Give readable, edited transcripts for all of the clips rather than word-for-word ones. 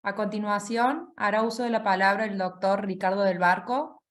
A continuación, hará uso de la palabra el doctor Ricardo del Barco.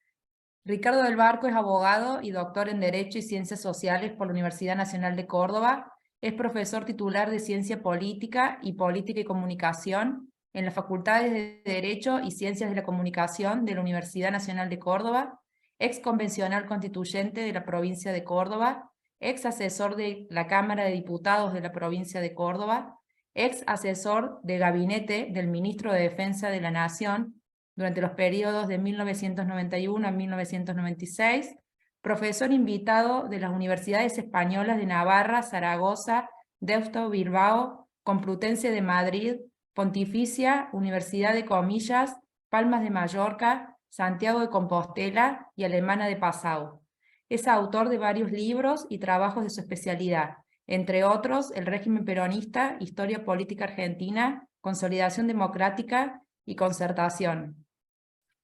Ricardo del Barco es abogado y doctor en Derecho y Ciencias Sociales por la Universidad Nacional de Córdoba. Es profesor titular de Ciencia Política y Comunicación en las Facultades de Derecho y Ciencias de la Comunicación de la Universidad Nacional de Córdoba, ex convencional constituyente de la provincia de Córdoba, ex asesor de la Cámara de Diputados de la provincia de Córdoba, ex asesor de gabinete del ministro de Defensa de la Nación durante los periodos de 1991 a 1996, profesor invitado de las Universidades Españolas de Navarra, Zaragoza, Deusto, Bilbao, Complutense de Madrid, Pontificia, Universidad de Comillas, Palmas de Mallorca, Santiago de Compostela y Alemana de Passau. Es autor de varios libros y trabajos de su especialidad, entre otros El régimen peronista, Historia política argentina, Consolidación democrática y Concertación.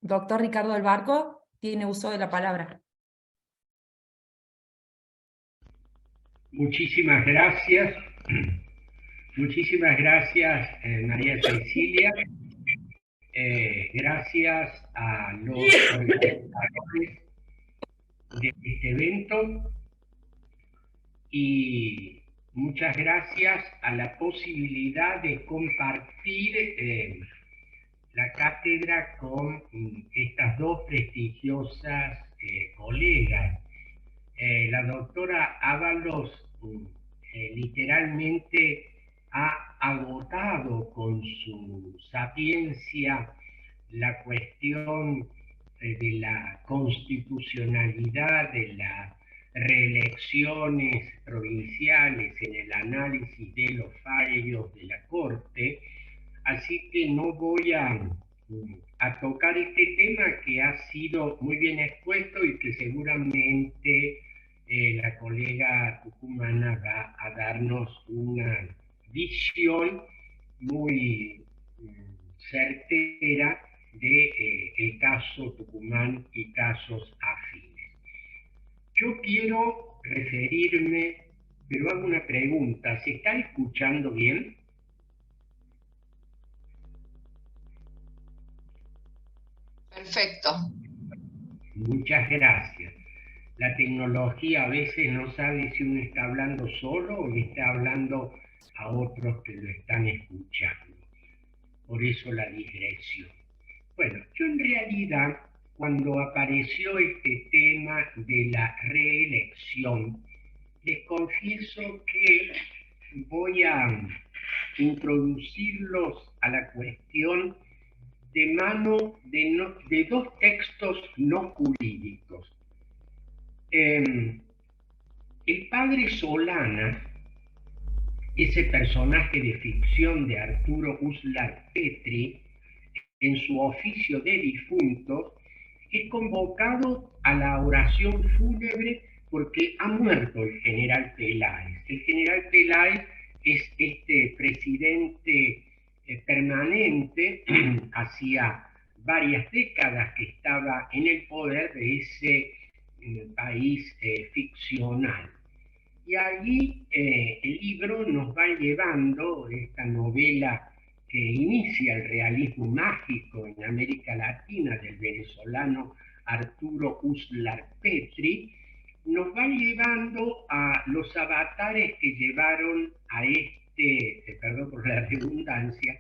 Doctor Ricardo del Barco, tiene uso de la palabra. Muchísimas gracias. Muchísimas gracias, María Cecilia. Gracias a los organizadores de este evento y muchas gracias a la posibilidad de compartir la cátedra con estas dos prestigiosas colegas. La doctora Ábalos literalmente ha agotado con su sapiencia la cuestión de la constitucionalidad de las reelecciones provinciales en el análisis de los fallos de la Corte, así que no voy a tocar este tema que ha sido muy bien expuesto y que seguramente la colega tucumana va a darnos una visión muy certera de el caso Tucumán y casos afines. Yo quiero referirme, pero hago una pregunta, ¿se está escuchando bien? Perfecto. Muchas gracias. La tecnología a veces no sabe si uno está hablando solo o le está hablando a otros que lo están escuchando. Por eso la digresión. Bueno, yo en realidad, cuando apareció este tema de la reelección, les confieso que voy a introducirlos a la cuestión de mano de dos textos no jurídicos. El padre Solana, ese personaje de ficción de Arturo Uslar Petri, en su oficio de difunto, es convocado a la oración fúnebre porque ha muerto el general Peláez. El general Peláez es este presidente permanente, hacía varias décadas que estaba en el poder de ese país ficcional. Y allí el libro nos va llevando, esta novela que inicia el realismo mágico en América Latina del venezolano Arturo Uslar Petri, nos va llevando a los avatares que llevaron a perdón por la redundancia,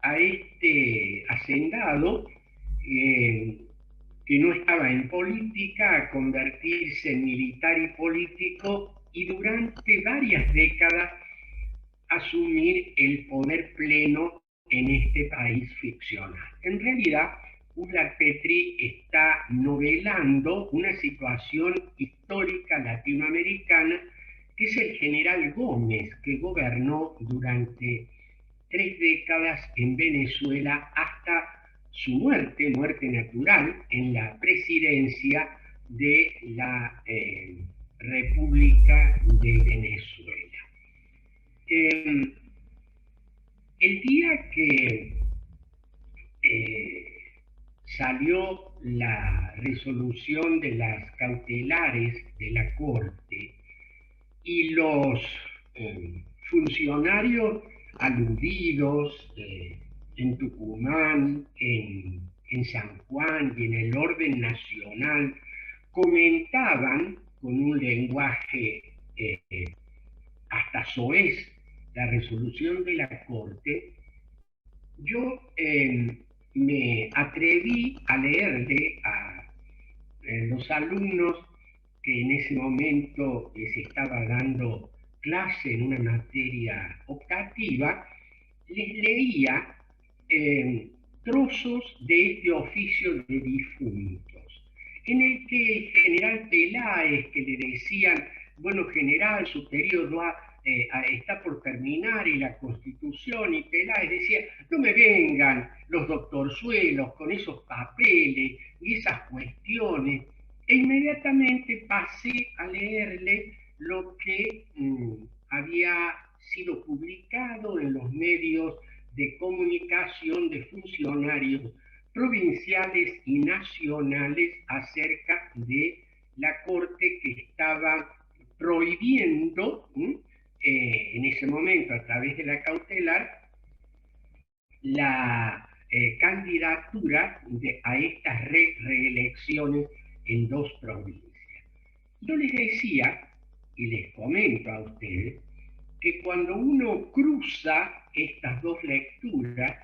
a este hacendado que no estaba en política, a convertirse en militar y político y durante varias décadas asumir el poder pleno en este país ficcional. En realidad, Uslar Petri está novelando una situación histórica latinoamericana que es el general Gómez, que gobernó durante 3 décadas en Venezuela hasta su muerte natural, en la presidencia de la República de Venezuela. El día que salió la resolución de las cautelares de la Corte y los funcionarios aludidos en Tucumán, en San Juan y en el orden nacional, comentaban con un lenguaje hasta soez la resolución de la Corte. Yo me atreví a leerle a los alumnos que en ese momento les estaba dando clase en una materia optativa, les leía trozos de este oficio de difuntos, en el que el general Peláez, que le decían, bueno, general, su periodo está por terminar y la Constitución, y Peláez decía, no me vengan los doctorzuelos con esos papeles y esas cuestiones. E inmediatamente pasé a leerle lo que había sido publicado en los medios de comunicación de funcionarios provinciales y nacionales acerca de la Corte, que estaba prohibiendo en ese momento, a través de la cautelar, la candidatura a estas reelecciones en dos provincias. Yo les decía, y les comento a ustedes, que cuando uno cruza estas dos lecturas,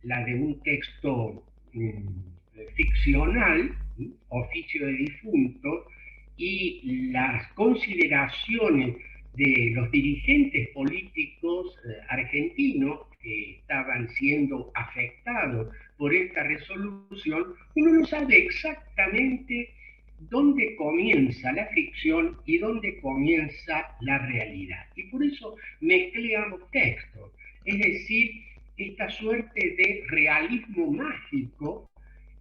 la de un texto ficcional, oficio de difunto, y las consideraciones de los dirigentes políticos argentinos que estaban siendo afectados por esta resolución, uno no sabe exactamente dónde comienza la ficción y dónde comienza la realidad. Y por eso mezclé ambos textos, es decir, esta suerte de realismo mágico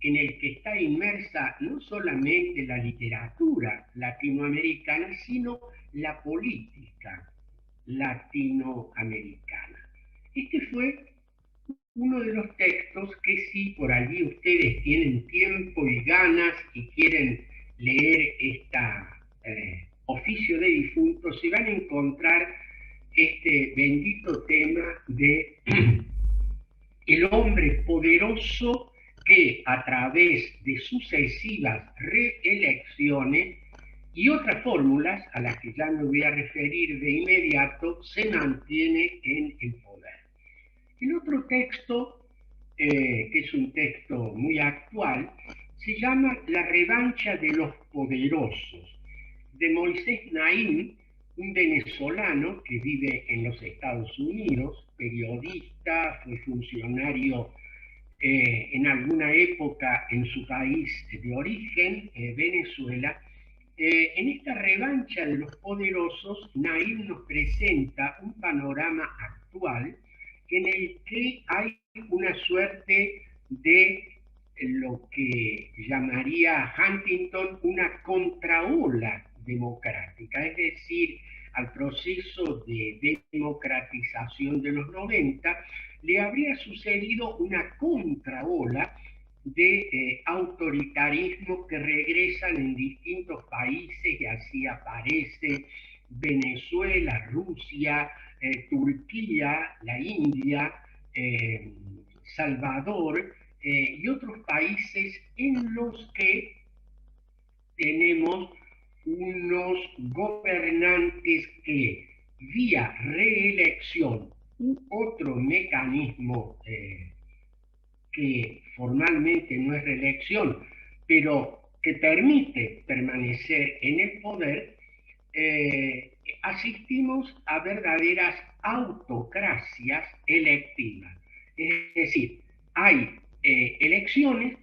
en el que está inmersa no solamente la literatura latinoamericana, sino la política latinoamericana. Este fue uno de los textos que, si por allí ustedes tienen tiempo y ganas y quieren leer oficio de difuntos, se van a encontrar este bendito tema de el hombre poderoso que, a través de sucesivas reelecciones y otras fórmulas a las que ya me voy a referir de inmediato, se mantiene en el poder. El otro texto, que es un texto muy actual, se llama La revancha de los poderosos, de Moisés Naim, un venezolano que vive en los Estados Unidos, periodista, fue funcionario en alguna época en su país de origen, Venezuela. En esta revancha de los poderosos, Naim nos presenta un panorama actual en el que hay una suerte de lo que llamaría Huntington una contraola democrática, es decir, al proceso de democratización de los 90 le habría sucedido una contraola de autoritarismo que regresan en distintos países, y así aparece Venezuela, Rusia, Turquía, la India, Salvador y otros países en los que tenemos unos gobernantes que, vía reelección u otro mecanismo que formalmente no es reelección, pero que permite permanecer en el poder, asistimos a verdaderas autocracias electivas. Es decir, hay elecciones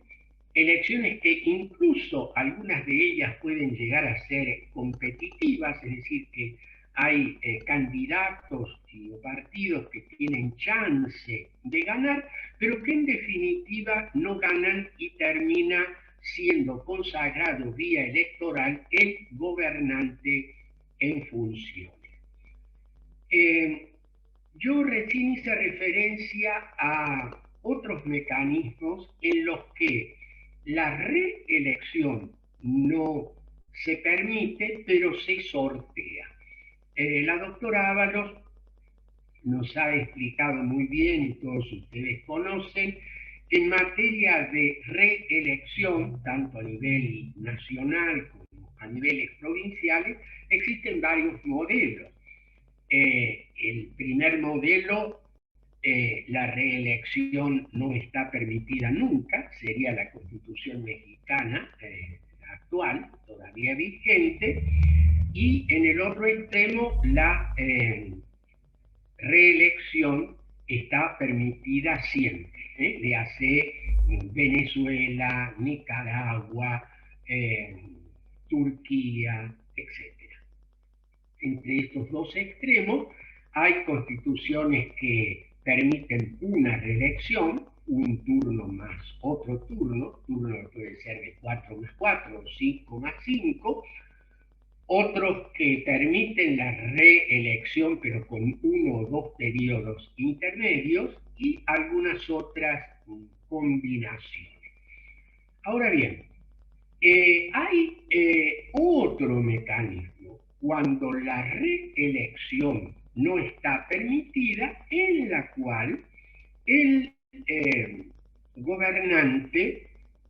que incluso algunas de ellas pueden llegar a ser competitivas, es decir, que hay candidatos y partidos que tienen chance de ganar, pero que en definitiva no ganan y termina siendo consagrado vía electoral el gobernante en funciones. Yo recién hice referencia a otros mecanismos en los que la reelección no se permite, pero se sortea. La doctora Ábalos nos ha explicado muy bien, y todos ustedes conocen, que en materia de reelección, tanto a nivel nacional como a niveles provinciales, existen varios modelos. El primer modelo, la reelección no está permitida nunca, sería la Constitución mexicana actual, todavía vigente, y en el otro extremo la reelección está permitida siempre, le hace Venezuela, Nicaragua, Turquía, etc. Entre estos dos extremos hay constituciones que permiten una reelección, un turno más otro turno que puede ser de 4 más 4 o 5 más 5, otros que permiten la reelección pero con uno o dos periodos intermedios y algunas otras combinaciones. Ahora bien, hay otro mecanismo cuando la reelección no está permitida, en la cual el gobernante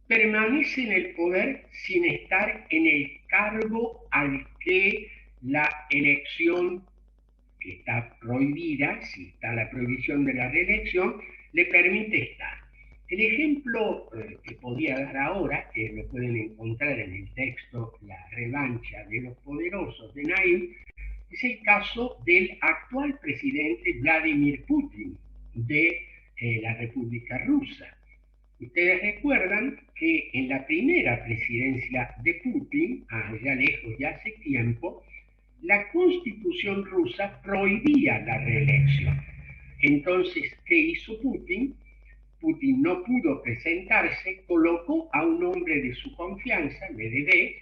permanece en el poder sin estar en el cargo al que la elección, que está prohibida, si está la prohibición de la reelección, le permite estar. El ejemplo que podría dar ahora, que lo pueden encontrar en el texto La revancha de los poderosos de Naim, es el caso del actual presidente Vladimir Putin de la República Rusa. Ustedes recuerdan que en la primera presidencia de Putin, allá lejos ya hace tiempo, la Constitución rusa prohibía la reelección. Entonces, ¿qué hizo Putin? Putin no pudo presentarse, colocó a un hombre de su confianza, Medvedev,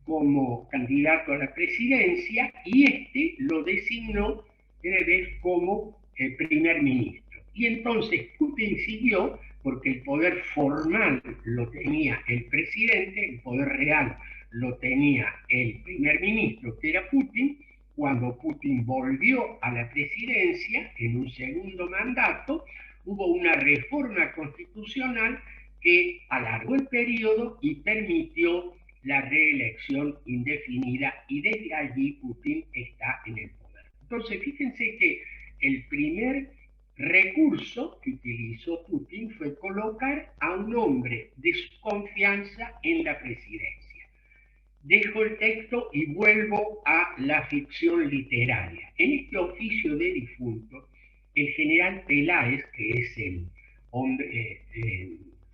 como candidato a la presidencia y este lo designó Medvedev como primer ministro. Y entonces Putin siguió, porque el poder formal lo tenía el presidente, el poder real lo tenía el primer ministro, que era Putin. Cuando Putin volvió a la presidencia en un segundo mandato, hubo una reforma constitucional que alargó el periodo y permitió la reelección indefinida, y desde allí Putin está en el poder. Entonces, fíjense que el primer recurso que utilizó Putin fue colocar a un hombre de su confianza en la presidencia. Dejo el texto y vuelvo a la ficción literaria. En este oficio de difunto, el general Peláez, que es el hombre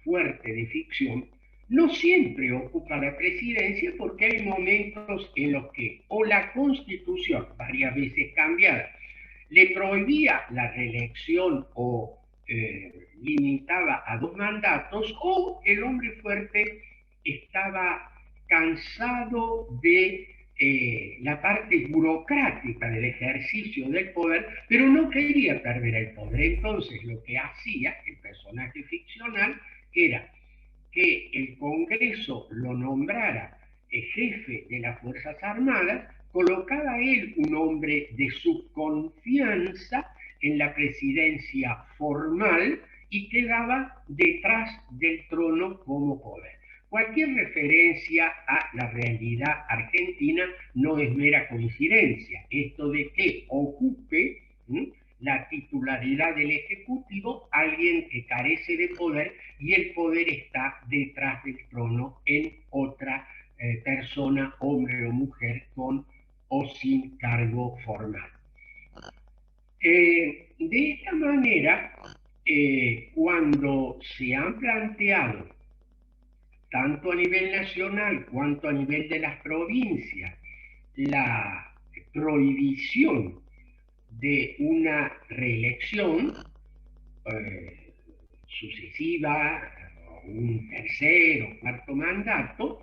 fuerte de ficción, no siempre ocupa la presidencia, porque hay momentos en los que o la Constitución, varias veces cambiada, le prohibía la reelección o limitaba a 2 mandatos, o el hombre fuerte estaba cansado de la parte burocrática del ejercicio del poder, pero no quería perder el poder. Entonces lo que hacía el personaje ficcional era que el Congreso lo nombrara jefe de las Fuerzas Armadas, colocaba a él un hombre de su confianza en la presidencia formal y quedaba detrás del trono como poder. Cualquier referencia a la realidad argentina no es mera coincidencia. Esto de que ocupe la titularidad del Ejecutivo alguien que carece de poder, y el poder está detrás del trono en otra persona, hombre o mujer, con o sin cargo formal. De esta manera, cuando se han planteado, tanto a nivel nacional cuanto a nivel de las provincias, la prohibición de una reelección sucesiva, un tercer o cuarto mandato,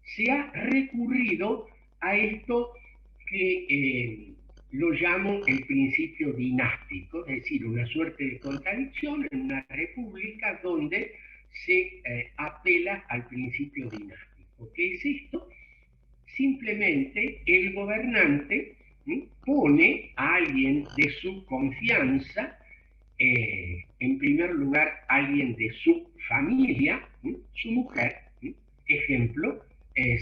se ha recurrido a esto que lo llamo el principio dinástico, es decir, una suerte de contradicción en una república donde se apela al principio dinástico. ¿Qué es esto? Simplemente el gobernante pone a alguien de su confianza, en primer lugar alguien de su familia, su mujer. Ejemplo,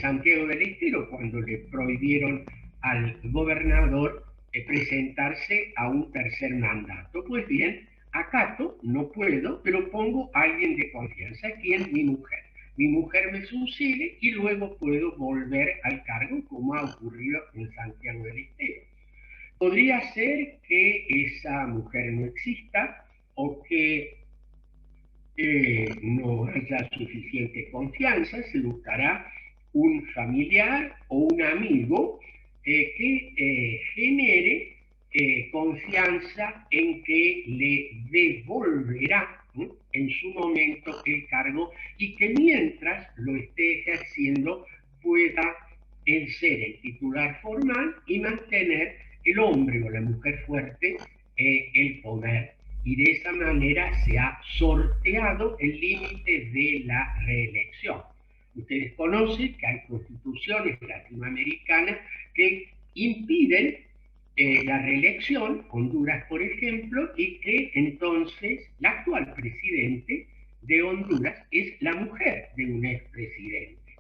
Santiago del Estero, cuando le prohibieron al gobernador presentarse a un tercer mandato. Pues bien, acato, no puedo, pero pongo a alguien de confianza, quien mi mujer. Mi mujer me sucede y luego puedo volver al cargo, como ha ocurrido en Santiago del Estero. Podría ser que esa mujer no exista o que no haya suficiente confianza, se buscará un familiar o un amigo que genere confianza en que le devolverá en su momento el cargo y que mientras lo esté ejerciendo pueda él ser el titular formal y mantener el hombre o la mujer fuerte el poder. Y de esa manera se ha sorteado el límite de la reelección. Ustedes conocen que hay constituciones latinoamericanas que impiden la reelección, Honduras por ejemplo, y que entonces la actual presidente de Honduras es la mujer de un expresidente.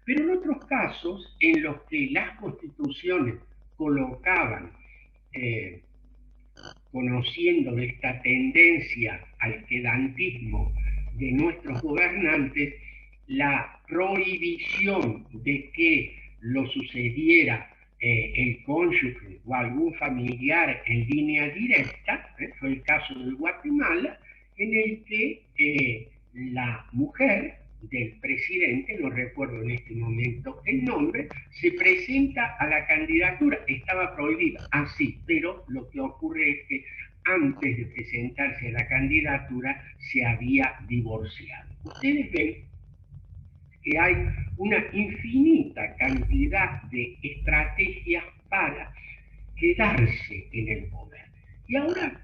Pero en otros casos en los que las constituciones colocaban, conociendo esta tendencia al quedantismo de nuestros gobernantes, la prohibición de que lo sucediera el cónyuge o algún familiar en línea directa, fue el caso de Guatemala, en el que la mujer del presidente, no recuerdo en este momento el nombre, se presenta a la candidatura. Estaba prohibida, así, pero lo que ocurre es que antes de presentarse a la candidatura se había divorciado. Ustedes ven que hay una infinita cantidad de estrategias para quedarse en el poder. Y ahora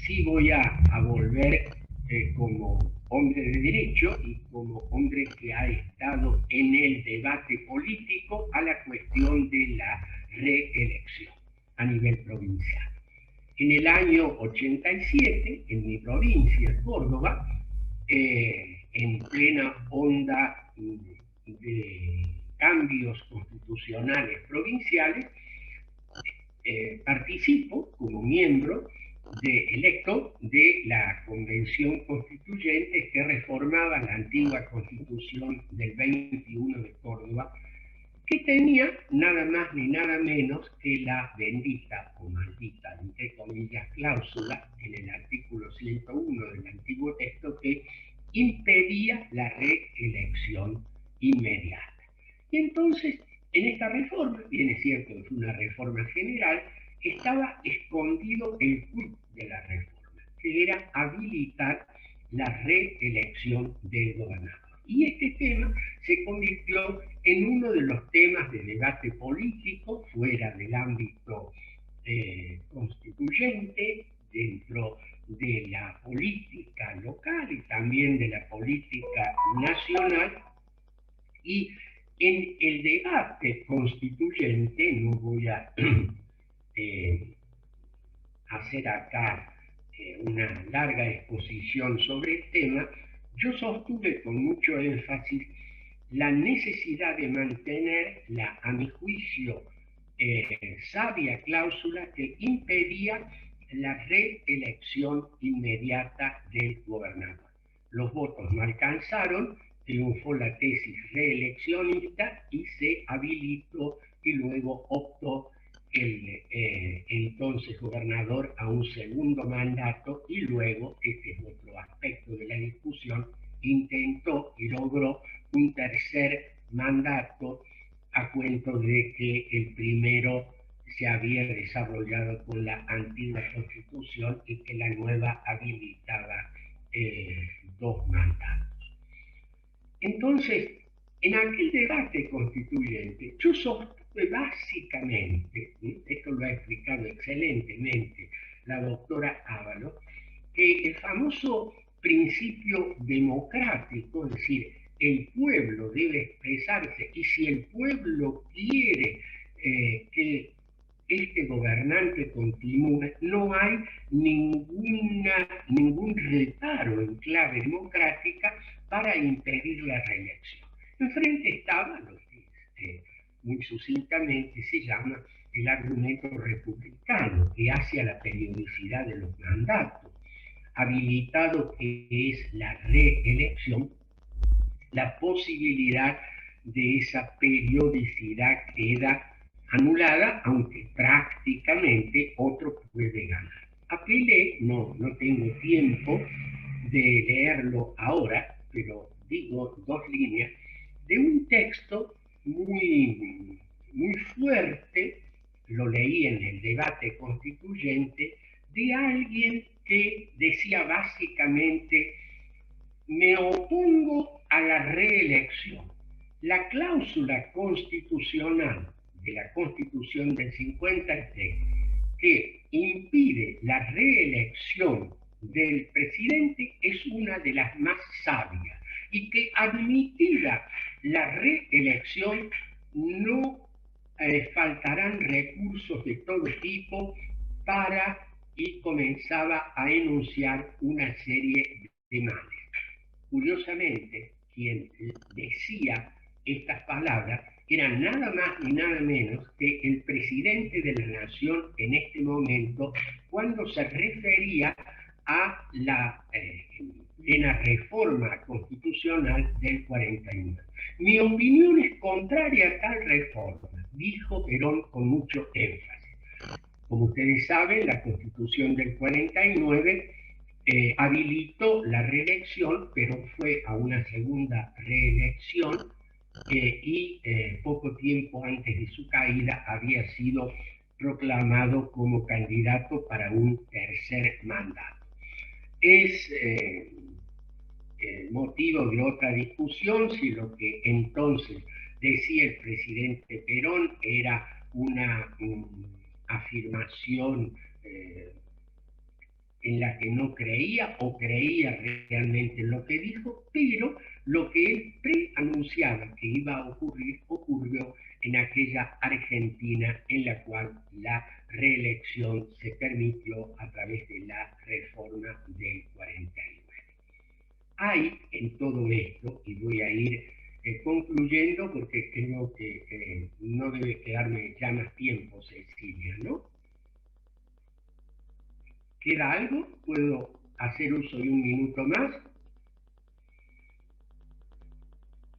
sí voy a volver como hombre de derecho y como hombre que ha estado en el debate político a la cuestión de la reelección a nivel provincial. En el año 87, en mi provincia, Córdoba, en plena onda de cambios constitucionales provinciales, participo como miembro electo de la Convención Constituyente que reformaba la antigua Constitución del 21 de Córdoba, que tenía nada más ni nada menos que la bendita o maldita, entre comillas, cláusula en el artículo 101 del antiguo texto que impedía la reelección inmediata. Y entonces, en esta reforma, bien es cierto que es una reforma general, estaba escondido el quid de la reforma, que era habilitar la reelección del gobernador. Y este tema se convirtió en uno de los temas de debate político fuera del ámbito constituyente, dentro de la política local y también de la política nacional. Y en el debate constituyente, no voy a hacer acá una larga exposición sobre el tema, yo sostuve con mucho énfasis la necesidad de mantener la, a mi juicio, sabia cláusula que impedía la reelección inmediata del gobernador. Los votos no alcanzaron, triunfó la tesis reeleccionista y se habilitó y luego optó el entonces gobernador a un segundo mandato y luego, este es otro aspecto de la discusión, intentó y logró un tercer mandato a cuento de que el primero se había desarrollado con la antigua Constitución y que la nueva habilitaba 2 mandatos. Entonces, en aquel debate constituyente, yo sostuve básicamente, esto lo ha explicado excelentemente la doctora Ávalo, que el famoso principio democrático, es decir, el pueblo debe expresarse y si el pueblo quiere que este gobernante continúe, no hay ningún reparo en clave democrática para impedir la reelección. Enfrente estaba lo que muy sucintamente se llama el argumento republicano, que hace a la periodicidad de los mandatos, habilitado que es la reelección, la posibilidad de esa periodicidad queda anulada, aunque prácticamente otro puede ganar. Apelé, no tengo tiempo de leerlo ahora, pero digo dos líneas, de un texto muy fuerte, lo leí en el debate constituyente, de alguien que decía básicamente: me opongo a la reelección. La cláusula constitucional de la Constitución del 53 que impide la reelección del presidente es una de las más sabias, y que admitida la reelección no faltarán recursos de todo tipo para, y comenzaba a enunciar una serie de males. Curiosamente, quien decía estas palabras era nada más ni nada menos que el presidente de la Nación en este momento, cuando se refería a la reforma constitucional del 49. Mi opinión es contraria a tal reforma, dijo Perón con mucho énfasis. Como ustedes saben, la Constitución del 49 habilitó la reelección, pero fue a una segunda reelección y poco tiempo antes de su caída había sido proclamado como candidato para un tercer mandato. Es motivo de otra discusión si lo que entonces decía el presidente Perón era una afirmación en la que no creía o creía realmente en lo que dijo, pero lo que él preanunciaba que iba a ocurrir, ocurrió en aquella Argentina en la cual la reelección se permitió a través de la reforma del 49. Hay en todo esto, y voy a ir concluyendo porque creo que no debe quedarme ya más tiempo, Cecilia, ¿no? ¿Queda algo? ¿Puedo hacer uso de un minuto más?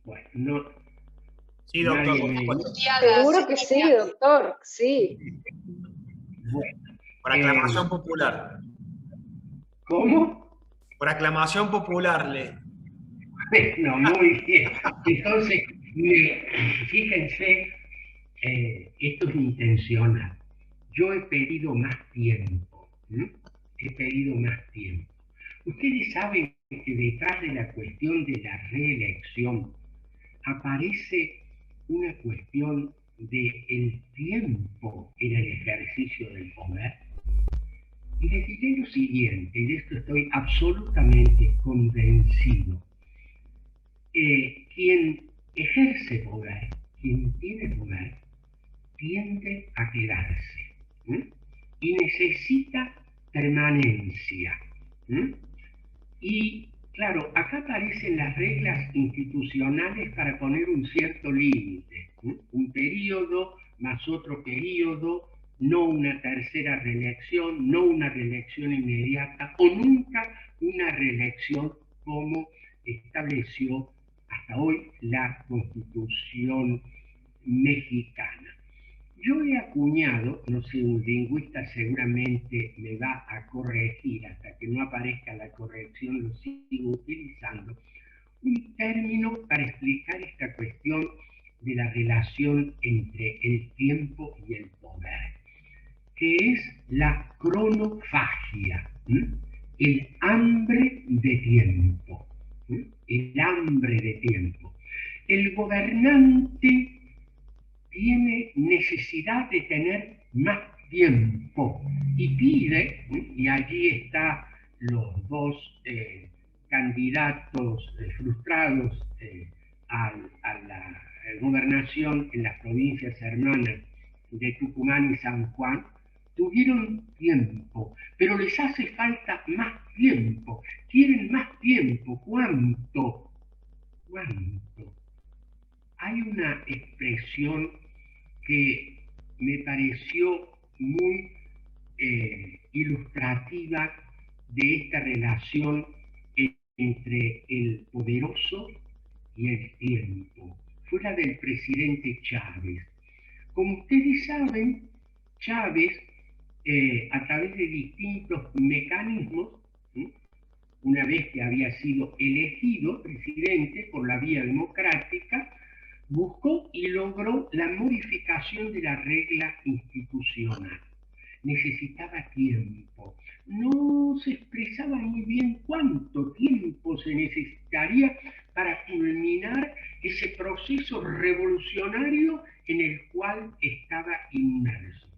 Bueno, no. Sí, doctor. Seguro que sí, doctor, sí. Bueno. Por aclamación popular. ¿Cómo? Por aclamación popular, Bueno, muy bien. Entonces, fíjense, esto es intencional. Yo he pedido más tiempo. He pedido más tiempo. Ustedes saben que detrás de la cuestión de la reelección aparece una cuestión del tiempo en el ejercicio del poder. Y les diré lo siguiente, y de esto estoy absolutamente convencido. Quien ejerce poder, quien tiene poder, tiende a quedarse y necesita permanencia. Y claro, acá aparecen las reglas institucionales para poner un cierto límite, un periodo más otro periodo, no una tercera reelección, no una reelección inmediata o nunca una reelección como estableció hasta hoy la Constitución mexicana. Yo he acuñado, no sé, un lingüista seguramente me va a corregir, hasta que no aparezca la corrección lo sigo utilizando, un término para explicar esta cuestión de la relación entre el tiempo y el poder, que es la cronofagia, el hambre de tiempo, el hambre de tiempo. El gobernante tiene necesidad de tener más tiempo y pide, y allí están los dos candidatos frustrados a la gobernación en las provincias hermanas de Tucumán y San Juan, tuvieron tiempo, pero les hace falta más tiempo. Quieren más tiempo. ¿Cuánto? ¿Cuánto? Hay una expresión que me pareció muy ilustrativa de esta relación entre el poderoso y el tiempo. Fue la del presidente Chávez. Como ustedes saben, Chávez, a través de distintos mecanismos, ¿sí?, una vez que había sido elegido presidente por la vía democrática, buscó y logró la modificación de la regla institucional. Necesitaba tiempo. No se expresaba muy bien cuánto tiempo se necesitaría para culminar ese proceso revolucionario en el cual estaba inmerso.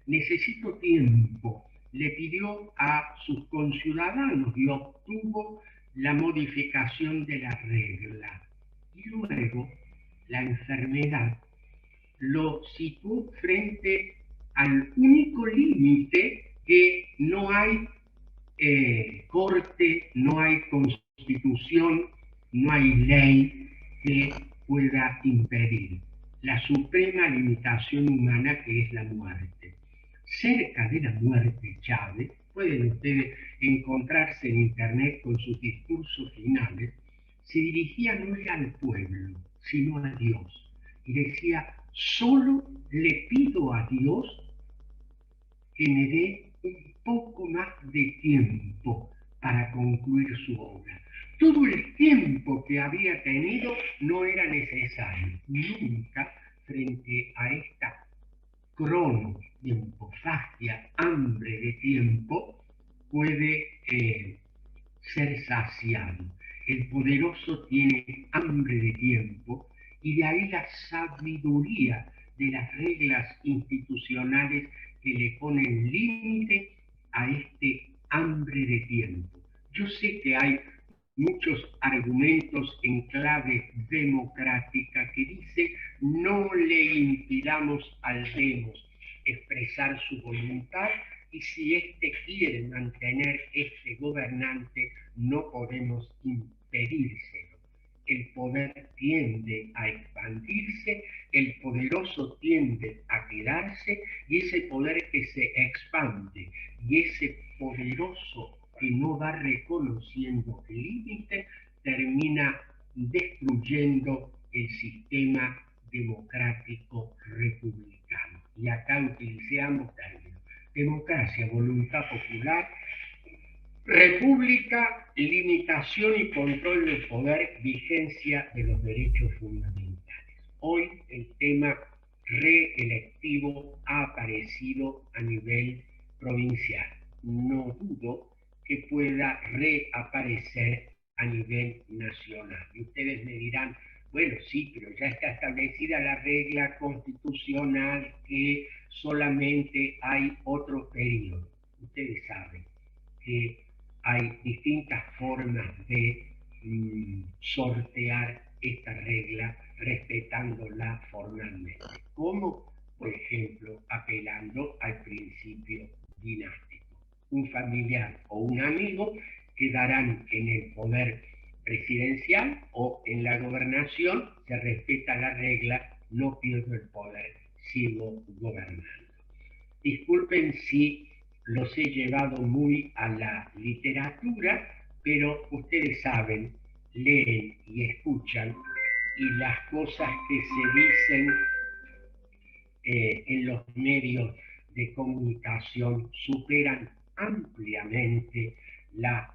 Necesito tiempo, le pidió a sus conciudadanos y obtuvo la modificación de la regla. Y luego la enfermedad lo situó frente al único límite que no hay corte, no hay constitución, no hay ley que pueda impedir. La suprema limitación humana, que es la muerte. Cerca de la muerte, Chávez, pueden ustedes encontrarse en internet con sus discursos finales, se dirigía no ya al pueblo, sino a Dios. Y decía: solo le pido a Dios que me dé un poco más de tiempo para concluir su obra. Todo el tiempo que había tenido no era necesario. Nunca, frente a esta cronotiempofagia, hambre de tiempo, puede ser saciado. El poderoso tiene hambre de tiempo, y de ahí la sabiduría de las reglas institucionales que le ponen límite a este hambre de tiempo. Yo sé que hay muchos argumentos en clave democrática que dice: no le impidamos al demos expresar su voluntad, y si éste quiere mantener este gobernante, no podemos impedírselo. El poder tiende a expandirse, el poderoso tiende a quedarse, y ese poder que se expande y ese poderoso que no va reconociendo el límite termina destruyendo el sistema democrático republicano. Y acá utilizamos términos: democracia, voluntad popular; república, limitación y control del poder; vigencia de los derechos fundamentales. Hoy el tema reelectivo ha aparecido a nivel provincial. No dudo que pueda reaparecer a nivel nacional. Y ustedes me dirán: bueno, sí, pero ya está establecida la regla constitucional que solamente hay otro periodo. Ustedes saben que hay distintas formas de sortear esta regla respetándola formalmente, como por ejemplo apelando al principio dinástico. Un familiar o un amigo quedarán en el poder presidencial o en la gobernación, se respeta la regla: no pierdo el poder, sigo gobernando. Disculpen si los he llevado muy a la literatura, pero ustedes saben, leen y escuchan, y las cosas que se dicen en los medios de comunicación superan ampliamente la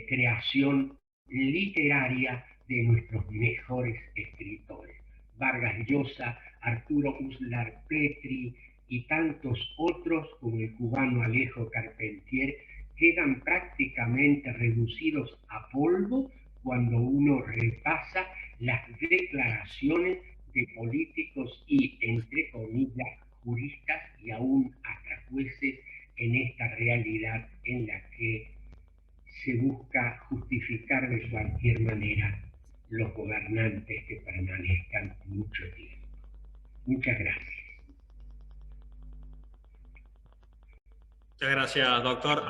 creación literaria de nuestros mejores escritores. Vargas Llosa, Arturo Uslar Petri y tantos otros, como el cubano Alejo Carpentier, quedan prácticamente reducidos a polvo cuando uno repasa las declaraciones de políticos y, entre comillas, juristas y aún hasta jueces en esta realidad en la que se busca justificar de cualquier manera los gobernantes que permanezcan mucho tiempo. Muchas gracias. Muchas gracias, doctor.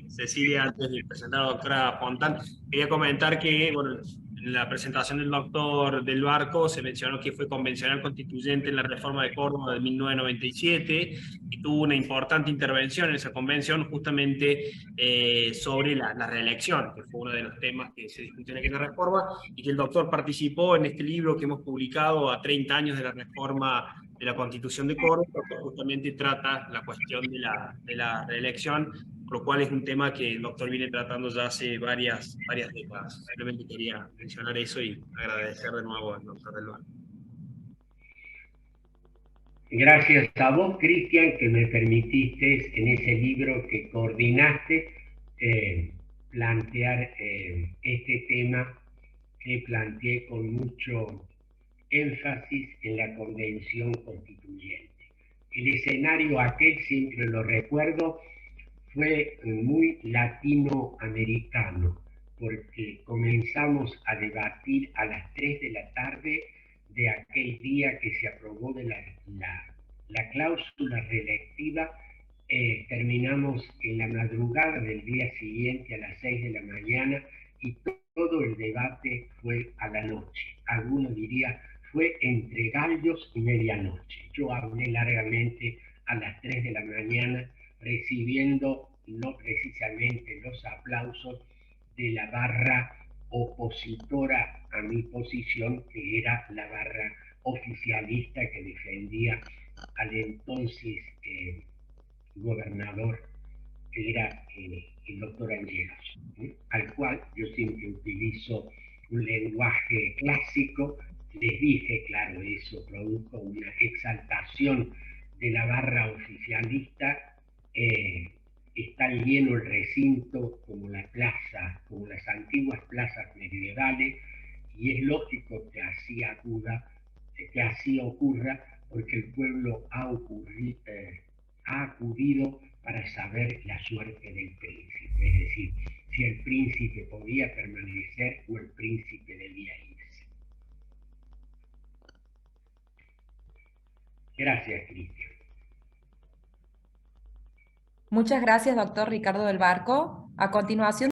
Cecilia, antes de presentar a la doctora Fontán, quería comentar que, bueno, en la presentación del doctor Del Barco se mencionó que fue convencional constituyente en la reforma de Córdoba de 1997 y tuvo una importante intervención en esa convención justamente sobre la reelección, que fue uno de los temas que se discutió en aquella reforma, y que el doctor participó en este libro que hemos publicado a 30 años de la reforma de la Constitución de Córdoba, que justamente trata la cuestión de la reelección, por lo cual es un tema que el doctor viene tratando ya hace varias décadas. Simplemente quería mencionar eso y agradecer de nuevo al doctor Del Barco. Gracias a vos, Cristian, que me permitiste en ese libro que coordinaste plantear este tema que planteé con mucho énfasis en la Convención Constituyente. El escenario aquel, siempre lo recuerdo, fue muy latinoamericano, porque comenzamos a debatir a las 3 de la tarde de aquel día que se aprobó de la cláusula reelectiva. Terminamos en la madrugada del día siguiente a las 6 de la mañana y todo el debate fue a la noche. Alguno diría, fue entre gallos y medianoche. Yo hablé largamente a las 3 de la mañana, recibiendo no precisamente los aplausos de la barra opositora a mi posición, que era la barra oficialista que defendía al entonces gobernador, que era el doctor Angelos, al cual yo siempre utilizo un lenguaje clásico. Les dije, claro, eso produjo una exaltación de la barra oficialista. Está lleno el recinto como la plaza, como las antiguas plazas medievales, y es lógico que así ocurra, porque el pueblo ha acudido para saber la suerte del príncipe, es decir, si el príncipe podía permanecer o el príncipe debía irse. Gracias, Cristian. Muchas gracias, doctor Ricardo Del Barco. A continuación,